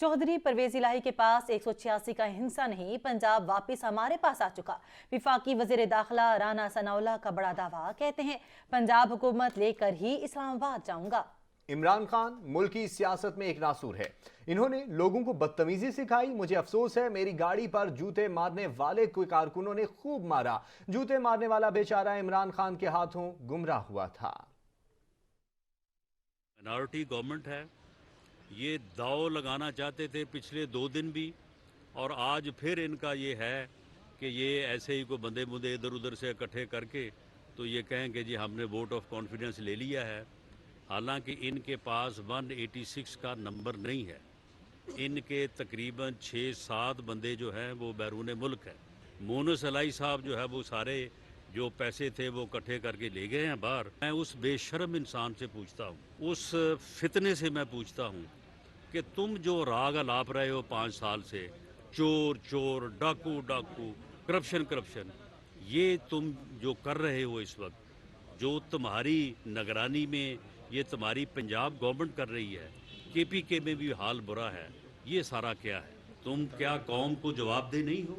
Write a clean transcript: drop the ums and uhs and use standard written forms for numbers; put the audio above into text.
चौधरी परवेज इलाही के पास 186 का हिंसा नहीं, पंजाब वापस हमारे पास आ चुका। विफाकी वजीर दाखिला राना सनाउल्लाह का बड़ा दावा, कहते हैं पंजाब हुकूमत लेकर ही इस्लामाबाद जाऊंगा। इमरान खान मुल्की सियासत में एक नासूर है। इन्होंने लोगों को बदतमीजी सिखाई। मुझे अफसोस है, मेरी गाड़ी पर जूते मारने वाले कोई कारकुनों ने खूब मारा। जूते मारने वाला बेचारा इमरान खान के हाथों गुमराह हुआ था। माइनॉरिटी गवर्नमेंट है, ये दाव लगाना चाहते थे पिछले 2 दिन भी, और आज फिर इनका ये है कि ये ऐसे ही कोई बंदे मुंदे इधर उधर से इकट्ठे करके तो ये कहें कि जी हमने वोट ऑफ कॉन्फिडेंस ले लिया है। हालांकि इनके पास 186 का नंबर नहीं है। इनके तकरीबन 6-7 बंदे जो हैं वो बैरून मुल्क हैं। मोनस अलाई साहब जो है वो सारे जो पैसे थे वो इकट्ठे करके ले गए हैं बाहर। मैं उस बेशर्म इंसान से पूछता हूँ, उस फितने से मैं पूछता हूँ कि तुम जो राग अलाप रहे हो 5 साल से, चोर चोर, डाकू डाकू, करप्शन, ये तुम जो कर रहे हो इस वक्त, जो तुम्हारी निगरानी में ये तुम्हारी पंजाब गवर्नमेंट कर रही है, KPK में भी हाल बुरा है, ये सारा क्या है? तुम क्या कौम को जवाबदेह नहीं हो?